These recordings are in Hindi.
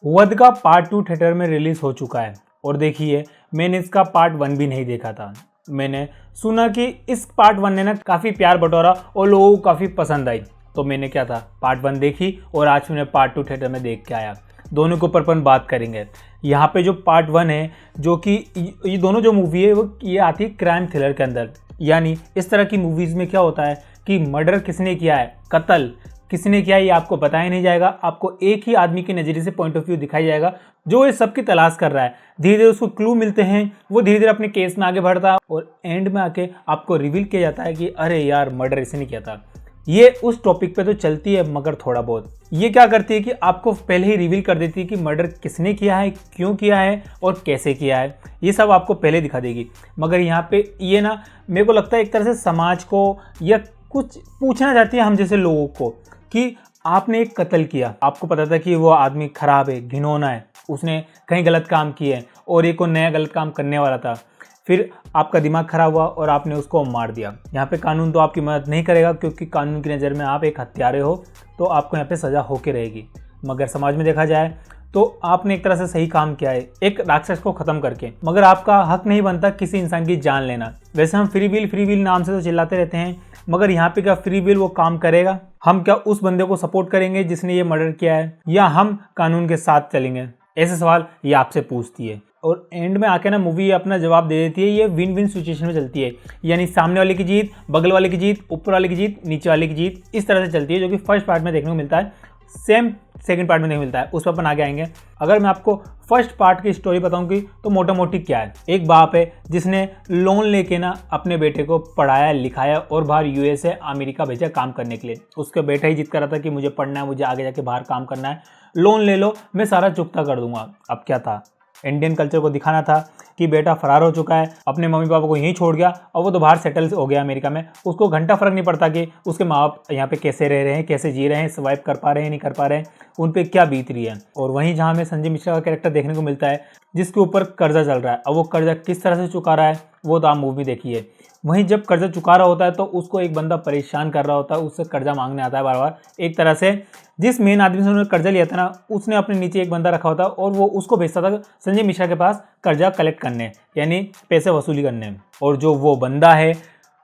वध का पार्ट 2 थिएटर में रिलीज हो चुका है और देखिए मैंने इसका पार्ट 1 भी नहीं देखा था। मैंने सुना कि इस पार्ट 1 ने ना काफ़ी प्यार बटोरा और लोगों को काफ़ी पसंद आई, तो मैंने क्या था पार्ट 1 देखी और आज मैंने पार्ट 2 थिएटर में देख के आया। दोनों के ऊपर अपन बात करेंगे। यहाँ पे जो पार्ट 1 है, जो कि ये दोनों जो मूवी है वो ये आती है क्राइम थ्रिलर के अंदर। यानी इस तरह की मूवीज़ में क्या होता है कि मर्डर किसने किया है, कत्ल किसने किया है, ये आपको बताया नहीं जाएगा। आपको एक ही आदमी के नज़रिए से पॉइंट ऑफ व्यू दिखाया जाएगा जो इस सब की तलाश कर रहा है। धीरे धीरे उसको क्लू मिलते हैं, वो धीरे धीरे अपने केस में आगे बढ़ता है और एंड में आके आपको रिवील किया जाता है कि अरे यार मर्डर इसने किया था। ये उस टॉपिक पे तो चलती है मगर थोड़ा बहुत ये क्या करती है कि आपको पहले ही रिवील कर देती है कि मर्डर किसने किया है, क्यों किया है और कैसे किया है। ये सब आपको पहले दिखा देगी। मगर यहाँ पे ये ना मेरे को लगता है एक तरह से समाज को या कुछ पूछना चाहती है हम जैसे लोगों को कि आपने एक कत्ल किया, आपको पता था कि वो आदमी खराब है, घिनौना है, उसने कहीं गलत काम किए हैं और एक और नया गलत काम करने वाला था। फिर आपका दिमाग खराब हुआ और आपने उसको मार दिया। यहाँ पे कानून तो आपकी मदद नहीं करेगा क्योंकि कानून की नज़र में आप एक हत्यारे हो, तो आपको यहाँ पे सज़ा होके रहेगी। मगर समाज में देखा जाए तो आपने एक तरह से सही काम किया है एक राक्षस को ख़त्म करके। मगर आपका हक नहीं बनता किसी इंसान की जान लेना। वैसे हम फ्री विल नाम से तो चिल्लाते रहते हैं, मगर यहाँ पे क्या फ्री विल वो काम करेगा? हम क्या उस बंदे को सपोर्ट करेंगे जिसने ये मर्डर किया है, या हम कानून के साथ चलेंगे? ऐसे सवाल ये आपसे पूछती है और एंड में आके ना मूवी अपना जवाब दे देती है। ये विन विन सिचुएशन में चलती है, यानी सामने वाले की जीत, बगल वाले की जीत, ऊपर वाले की जीत, नीचे वाले की जीत, इस तरह से चलती है, जो कि फर्स्ट पार्ट में देखने को मिलता है। सेम सेकंड पार्ट में नहीं मिलता है, उस पर अपन आगे आएंगे। अगर मैं आपको फर्स्ट पार्ट की स्टोरी बताऊंगी तो मोटा मोटी क्या है। एक बाप है जिसने लोन लेके ना अपने बेटे को पढ़ाया लिखाया और बाहर यूएसए अमेरिका भेजा काम करने के लिए। उसका बेटा ही जिद कर रहा था कि मुझे पढ़ना है, मुझे आगे जाके बाहर काम करना है, लोन ले लो, मैं सारा चुकता कर दूंगा। अब क्या था, इंडियन कल्चर को दिखाना था कि बेटा फरार हो चुका है, अपने मम्मी पापा को यहीं छोड़ गया और वो तो बाहर सेटल हो गया अमेरिका में। उसको घंटा फर्क नहीं पड़ता कि उसके माँ बाप यहाँ पे कैसे रह रहे हैं, कैसे जी रहे हैं, सर्वाइव कर पा रहे हैं नहीं कर पा रहे हैं, उन पे क्या बीत रही है। और वहीं जहाँ हमें संजय मिश्रा का कैरेक्टर देखने को मिलता है जिसके ऊपर कर्जा चल रहा है। अब वो कर्जा किस तरह से चुका रहा है वो तो आप मूवी देखिए। वहीं जब कर्जा चुका रहा होता है तो उसको एक बंदा परेशान कर रहा होता है, उससे कर्जा मांगने आता है बार बार। एक तरह से जिस मेन आदमी से उन्होंने कर्जा लिया था ना, उसने अपने नीचे एक बंदा रखा होता और वो उसको भेजता था संजय मिश्रा के पास कर्जा कलेक्ट करने, यानी पैसे वसूली करने। और जो वो बंदा है,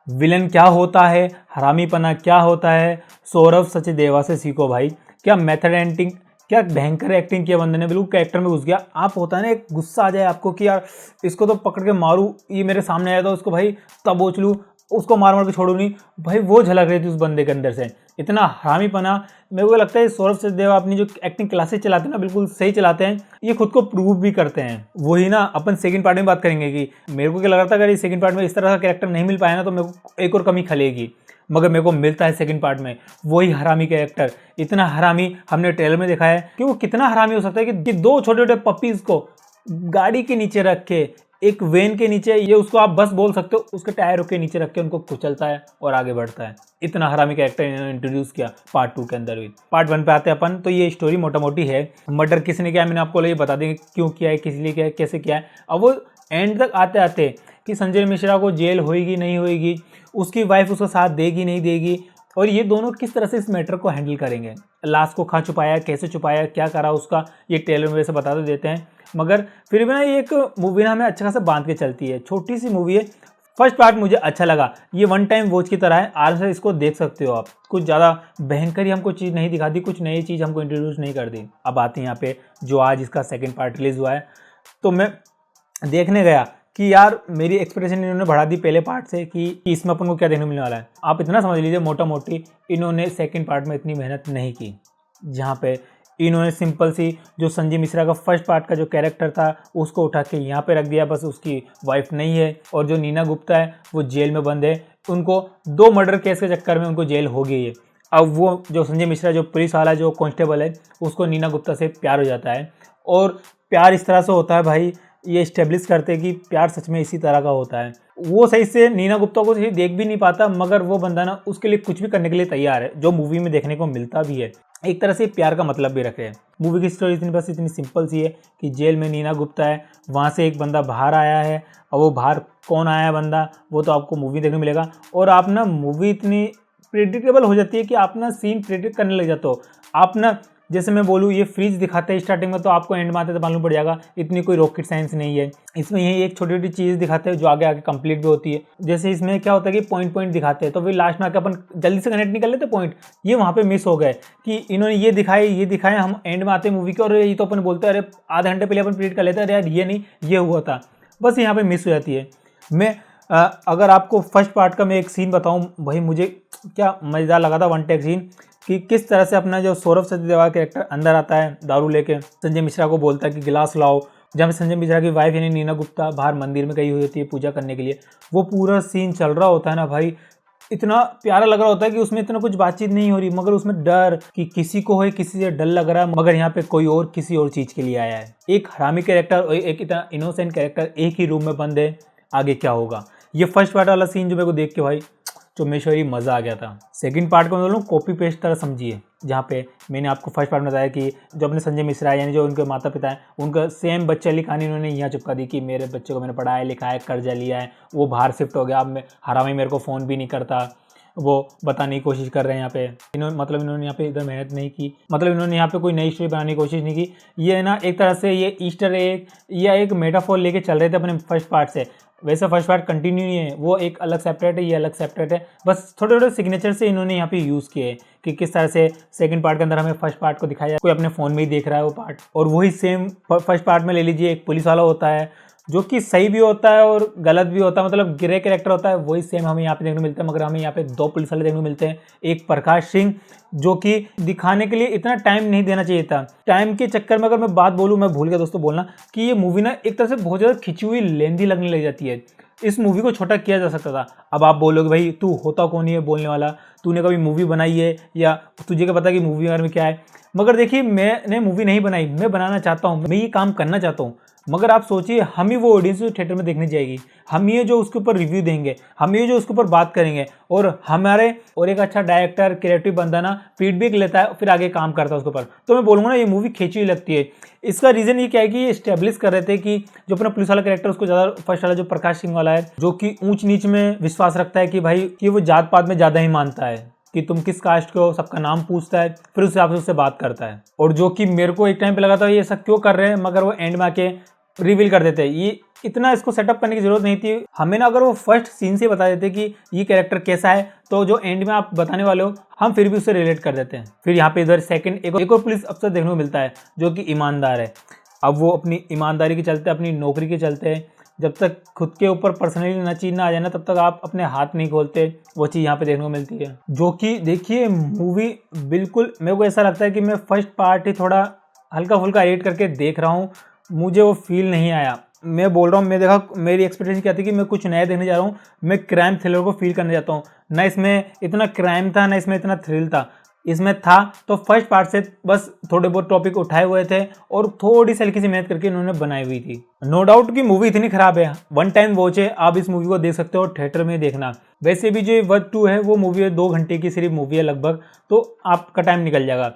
विलन क्या होता है, हरामीपना क्या होता है, सौरभ सचदेवा से सीखो भाई। क्या मेथड एक्टिंग, क्या भयंकर एक्टिंग किया बंदे ने, बिल्कुल कैरेक्टर में घुस गया। आप होता है ना एक गुस्सा आ जाए आपको कि यार इसको तो पकड़ के मारूं, ये मेरे सामने आया था उसको भाई तबोच लूँ, उसको मार मार के छोड़ू नहीं भाई, वो झलक रही थी उस बंदे के अंदर से। इतना हरामीपना। मेरे को लगता है सौरभ सचदेवा अपनी जो एक्टिंग क्लासेस चलाते हैं ना बिल्कुल सही चलाते हैं, ये खुद को प्रूव भी करते हैं। वही ना अपन सेकंड पार्ट में बात करेंगे कि मेरे को क्या लग रहा था अगर ये सेकंड पार्ट में इस तरह का कैरेक्टर नहीं मिल पाया ना तो मेरे को एक और कमी खलेगी, मगर मेरे को मिलता है सेकंड पार्ट में वही हरामी कैरेक्टर। इतना हरामी हमने ट्रेलर में देखा है कि वो कितना हरामी हो सकता है कि दो छोटे छोटे पपीज को गाड़ी के नीचे रख के, एक वेन के नीचे, ये उसको आप बस बोल सकते हो, उसके टायरों के नीचे रख के उनको कुचलता है और आगे बढ़ता है। इतना हरामी कैरेक्टर इन्होंने इंट्रोड्यूस किया पार्ट 2 के अंदर भी। पार्ट 1 पे आते हैं अपन, तो ये स्टोरी मोटा मोटी है। मर्डर किसने किया मैंने आपको ये बता देंगे, क्यों किया है, किस लिए किया है, कैसे किया है। अब वो एंड तक आते आते कि संजय मिश्रा को जेल होएगी नहीं होएगी, उसकी वाइफ उसका साथ देगी नहीं देगी, और ये दोनों किस तरह से इस मैटर को हैंडल करेंगे। लाश को कहाँ छुपाया, कैसे छुपाया, क्या करा उसका, ये ट्रेलर में वैसे बता देते हैं। मगर फिर भी ना ये एक मूवी ना हमें अच्छा खासा बांध के चलती है। छोटी सी मूवी है। फर्स्ट पार्ट मुझे अच्छा लगा, ये वन टाइम वॉच की तरह है, आराम से इसको देख सकते हो आप। कुछ ज़्यादा भयंकर ही हमको चीज़ नहीं दिखा दी, कुछ नई चीज़ हमको इंट्रोड्यूस नहीं कर दी। अब आते हैं यहाँ पे जो आज इसका सेकेंड पार्ट रिलीज़ हुआ है, तो मैं देखने गया कि यार मेरी एक्सपेक्टेशन इन्होंने बढ़ा दी पहले पार्ट से कि इसमें अपन को क्या देखने मिलने वाला है। आप इतना समझ लीजिए मोटा मोटी इन्होंने सेकंड पार्ट में इतनी मेहनत नहीं की, जहाँ पे इन्होंने सिंपल सी जो संजय मिश्रा का फर्स्ट पार्ट का जो कैरेक्टर था उसको उठा के यहाँ पे रख दिया। बस उसकी वाइफ नहीं है और जो नीना गुप्ता है वो जेल में बंद है, उनको 2 मर्डर केस के चक्कर में उनको जेल हो गई है। अब वो जो संजय मिश्रा जो पुलिस वाला जो कांस्टेबल है उसको नीना गुप्ता से प्यार हो जाता है, और प्यार इस तरह से होता है भाई, ये इस्टेब्लिश करते कि प्यार सच में इसी तरह का होता है। वो सही से नीना गुप्ता को देख भी नहीं पाता, मगर वो बंदा ना उसके लिए कुछ भी करने के लिए तैयार है, जो मूवी में देखने को मिलता भी है। एक तरह से प्यार का मतलब भी रखे हैं। मूवी की स्टोरी इतनी सिंपल सी है कि जेल में नीना गुप्ता है, वहाँ से एक बंदा बाहर आया है, और वो बाहर कौन आया है बंदा वो तो आपको मूवी देखने मिलेगा। और आप ना मूवी इतनी प्रेडिक्टेबल हो जाती है कि आप ना सीन प्रेडिक्ट करने लग जाते हो। आप ना जैसे मैं बोलूँ ये फ्रीज दिखाते हैं स्टार्टिंग में, तो आपको एंड में आते तो मालूम पड़ जाएगा इतनी कोई रॉकेट साइंस नहीं है। इसमें यही एक छोटी छोटी चीज़ दिखाते हैं जो आगे आगे कंप्लीट भी होती है। जैसे इसमें क्या होता है कि पॉइंट पॉइंट दिखाते हैं, तो फिर लास्ट में आके अपन जल्दी से कनेक्ट नहीं कर लेते पॉइंट, ये वहाँ पे मिस हो गए कि इन्होंने ये दिखाए, हम एंड में आते हैं मूवी के और ये तो अपन बोलते हैं अरे आधे घंटे पहले अपन प्रीडिक्ट कर लेते हैं अरे यार ये नहीं ये हुआ था, बस यहाँ पे मिस हो जाती है। मैं अगर आपको फर्स्ट पार्ट का मैं एक सीन बताऊं, भाई मुझे क्या मज़ेदार लगा था वन टेक सीन, कि किस तरह से अपना जो सौरभ सचदेवा कैरेक्टर अंदर आता है दारू लेके, संजय मिश्रा को बोलता है कि गिलास लाओ, जहाँ पे संजय मिश्रा की वाइफ यानी नीना गुप्ता बाहर मंदिर में गई हुई होती है पूजा करने के लिए, वो पूरा सीन चल रहा होता है ना भाई, इतना प्यारा लग रहा होता है कि उसमें इतना कुछ बातचीत नहीं हो रही, मगर उसमें डर कि किसी को है किसी से डर लग रहा है, मगर यहाँ पे कोई और किसी और चीज़ के लिए आया है। एक हरामी कैरेक्टर और एक इतना इनोसेंट कैरेक्टर एक ही रूम में बंद है, आगे क्या होगा। ये फर्स्ट पार्ट वाला सीन जो मेरे को देख के भाई चोमेश्वरी मज़ा आ गया था। सेकंड पार्ट को मैं बोलूँ कॉपी पेस्ट तरह समझिए, जहाँ पे मैंने आपको फर्स्ट पार्ट में बताया कि जो अपने संजय मिश्रा है यानी जो उनके माता पिता हैं, उनका सेम बच्चे वाली कहानी उन्होंने यहाँ चिपका दी कि मेरे बच्चे को मैंने पढ़ाया लिखाया कर्जा लिया है, वो बाहर शिफ्ट हो गया, अब मैं हरामी मेरे को फ़ोन भी नहीं करता, वो बताने की कोशिश कर रहे हैं यहाँ पे। इन्होंने यहाँ पे इधर मेहनत नहीं की, मतलब इन्होंने यहाँ पे कोई नई स्टोरी बनाने की कोशिश नहीं की। ये ना एक तरह से ये ईस्टर एग या एक मेटाफोर लेके चल रहे थे अपने फर्स्ट पार्ट से, वैसे फर्स्ट पार्ट कंटिन्यू नहीं है, वो एक अलग सेपरेट है, ये अलग सेपरेट है, बस छोटे छोटे सिग्नेचर से इन्होंने यहाँ पे यूज़ किए हैं कि किस तरह से सेकंड पार्ट के अंदर हमें फर्स्ट पार्ट को दिखाया, कोई अपने फ़ोन में ही देख रहा है वो पार्ट, और वही सेम फर्स्ट पार्ट में ले लीजिए एक पुलिस वाला होता है जो कि सही भी होता है और गलत भी होता है, मतलब ग्रे कैरेक्टर होता है, वही सेम हमें यहाँ पे देखने को मिलता है, मगर हमें यहाँ पे दो पुलिस वाले देखने को मिलते हैं। एक प्रकाश सिंह जो कि दिखाने के लिए इतना टाइम नहीं देना चाहिए था, टाइम के चक्कर में अगर मैं बात बोलूँ, मैं भूल गया दोस्तों बोलना कि ये मूवी ना एक तरह से बहुत ज़्यादा खिंची हुई लेंदी लगने लग जाती है। इस मूवी को छोटा किया जा सकता था। अब आप बोलोगे भाई तू होता कौन है बोलने वाला, तूने कभी मूवी बनाई है या तुझे क्या पता कि मूवी में क्या है, मगर देखिए मैंने मूवी नहीं बनाई, मैं बनाना चाहता हूँ, मैं ये काम करना चाहता हूँ, मगर आप सोचिए हम ही वो ऑडियंस जो थिएटर में देखने जाएगी, हम ये जो उसके ऊपर रिव्यू देंगे, हम ये जो उसके ऊपर बात करेंगे, और हमारे और एक अच्छा डायरेक्टर क्रिएटिव बंदा ना फीडबैक लेता है फिर आगे काम करता है उसके ऊपर, तो मैं बोलूँगा ना ये मूवी खींची हुई लगती है। इसका रीज़न ये क्या है कि ये इस्टेब्लिश कर रहे थे कि जो अपना पुलिस वाला कैरेक्टर उसको ज़्यादा, फर्स्ट वाला जो प्रकाश सिंह वाला है जो कि ऊंच नीच में विश्वास रखता है कि भाई कि वो जात पात में ज़्यादा ही मानता है कि तुम किस कास्ट के हो, सबका नाम पूछता है, फिर उस हिसाब से उससे बात करता है, और जो कि मेरे को एक टाइम पे लगा था ये ऐसा क्यों कर रहे हैं, मगर वो एंड में आके रिवील कर देते हैं। ये इतना इसको सेटअप करने की जरूरत नहीं थी, हमें ना अगर वो फर्स्ट सीन से बता देते कि ये कैरेक्टर कैसा है, तो जो एंड में आप बताने वाले हो हम फिर भी उससे रिलेट कर देते हैं। फिर यहाँ पे इधर सेकंड एक और पुलिस अफसर देखने को मिलता है जो कि ईमानदार है। अब वो अपनी ईमानदारी के चलते, अपनी नौकरी के चलते, जब तक खुद के ऊपर पर्सनली न चीज ना आ जाए ना तब तक आप अपने हाथ नहीं खोलते, वो चीज़ यहाँ पे देखने को मिलती है। जो कि देखिए मूवी बिल्कुल मेरे को ऐसा लगता है कि मैं फर्स्ट पार्ट ही थोड़ा हल्का फुल्का रेट करके देख रहा हूँ, मुझे वो फील नहीं आया। मैं बोल रहा हूँ, मैं देखा मेरी एक्सपेक्टेशन क्या थी कि मैं कुछ नया देखने जा रहा हूँ, मैं क्राइम थ्रिलर को फील करने जाता हूँ, ना इसमें इतना क्राइम था ना इसमें इतना थ्रिल था। इसमें था तो फर्स्ट पार्ट से बस थोड़े बहुत टॉपिक उठाए हुए थे और थोड़ी सी हल्की सी मेहनत करके इन्होंने बनाई हुई थी। नो डाउट कि मूवी इतनी खराब है, वन टाइम वॉच है, आप इस मूवी को देख सकते हो थिएटर में देखना। वैसे भी जो वर्थ 2 है वो मूवी है 2 घंटे की सिर्फ मूवी है लगभग, तो आपका टाइम निकल जाएगा।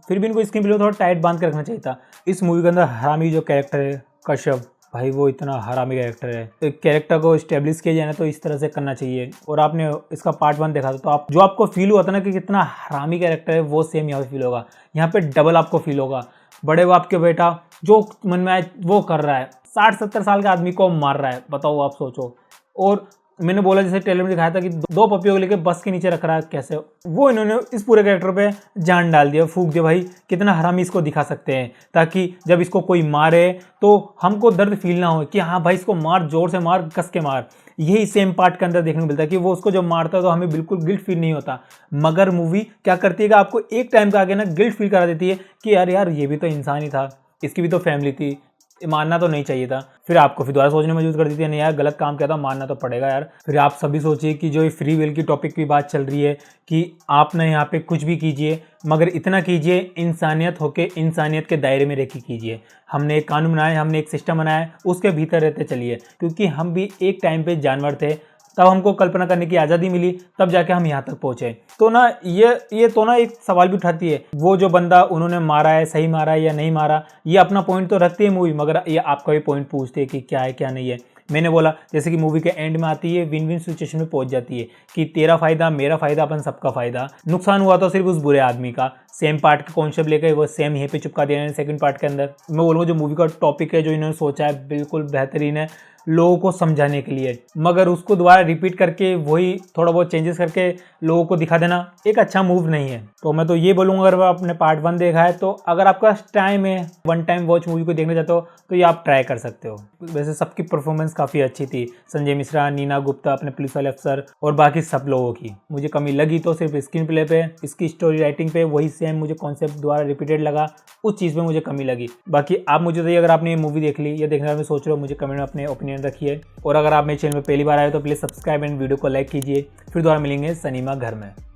फिर भी इनको स्क्रीन प्ले थोड़ा टाइट बांध के रखना चाहिए था। इस मूवी के अंदर हरामी जो कैरेक्टर है कश्यप, भाई वो इतना हरामी कैरेक्टर है। एक कैरेक्टर को स्टेब्लिश किया जाए ना तो इस तरह से करना चाहिए। और आपने इसका पार्ट 1 देखा था तो आप जो आपको फील हुआ था ना कि कितना हरामी कैरेक्टर है, वो सेम यहाँ पे फील होगा। यहाँ पे डबल आपको फील होगा। बड़े बाप के बेटा जो मन में आए वो कर रहा है, 60-70 साल के आदमी को मार रहा है, बताओ आप सोचो। और मैंने बोला जैसे ट्रेलर में दिखाया था कि 2 पपियों को लेकर बस के नीचे रख रहा है, कैसे वो इन्होंने इस पूरे कैरेक्टर पे जान डाल दिया, फूंक दिया। भाई कितना हरामी इसको दिखा सकते हैं ताकि जब इसको कोई मारे तो हमको दर्द फील ना हो कि हाँ भाई इसको मार, जोर से मार, कस के मार। यही सेम पार्ट के अंदर देखने को मिलता है कि वो उसको जब मारता है तो हमें बिल्कुल गिल्ट फील नहीं होता, मगर मूवी क्या करती है कि आपको एक टाइम का आगे ना गिल्ट फील करा देती है कि यार ये भी तो इंसान ही था, इसकी भी तो फैमिली थी, मानना तो नहीं चाहिए था। फिर आपको फिर दोबारा सोचने में मजबूर कर देती है, नहीं यार गलत काम किया था, मानना तो पड़ेगा यार। फिर आप सभी सोचिए कि जो फ्री विल की टॉपिक की बात चल रही है कि आप ना यहाँ पे कुछ भी कीजिए, मगर इतना कीजिए इंसानियत होके इंसानियत के दायरे में रह के कीजिए। हमने एक कानून बनाया, हमने एक सिस्टम बनाया, उसके भीतर रहते चलिए, क्योंकि हम भी एक टाइम पे जानवर थे, तब हमको कल्पना करने की आज़ादी मिली, तब जाके हम यहाँ तक पहुँचे। तो ना ये तो ना एक सवाल भी उठाती है, वो जो बंदा उन्होंने मारा है सही मारा है या नहीं मारा, ये अपना पॉइंट तो रखती है मूवी, मगर ये आपका भी पॉइंट पूछती है कि क्या है क्या नहीं है। मैंने बोला जैसे कि मूवी के एंड में आती है, विन विन सिचुएशन में पहुंच जाती है कि तेरा फायदा मेरा फायदा अपन सबका फायदा। नुकसान हुआ तो सिर्फ उस बुरे आदमी का। सेम पार्ट का कॉन्सेप्ट लेकर वो सेम यहीं पे चिपका दिया सेकंड पार्ट के अंदर। मैं बोलूँगा जो मूवी का टॉपिक है, जो इन्होंने सोचा है, बिल्कुल बेहतरीन है लोगों को समझाने के लिए, मगर उसको दोबारा रिपीट करके वही थोड़ा बहुत चेंजेस करके लोगों को दिखा देना एक अच्छा मूव नहीं है। तो मैं तो ये बोलूँगा अगर आपने पार्ट 1 देखा है तो अगर आपका टाइम है वन टाइम वॉच मूवी को देखना चाहते हो तो ये आप ट्राई कर सकते हो। वैसे सबकी परफॉर्मेंस काफ़ी अच्छी थी, संजय मिश्रा, नीना गुप्ता, अपने पुलिस वाले अफसर और बाकी सब लोगों की। मुझे कमी लगी तो सिर्फ स्क्रीन प्ले पे, इसकी स्टोरी राइटिंग पे, वही सेम मुझे कॉन्सेप्ट द्वारा रिपीटेड लगा, उस चीज़ में मुझे कमी लगी। बाकी आप मुझे बताइए अगर आपने ये मूवी देख ली या देखने का मैं सोच रहे हो, मुझे कमेंट में अपने ओपिनियन रखिए। और अगर आप मेरे चैनल में पहली बार आए तो प्लीज़ सब्सक्राइब एंड वीडियो को लाइक कीजिए। फिर दोबारा मिलेंगे सिनेमा घर में।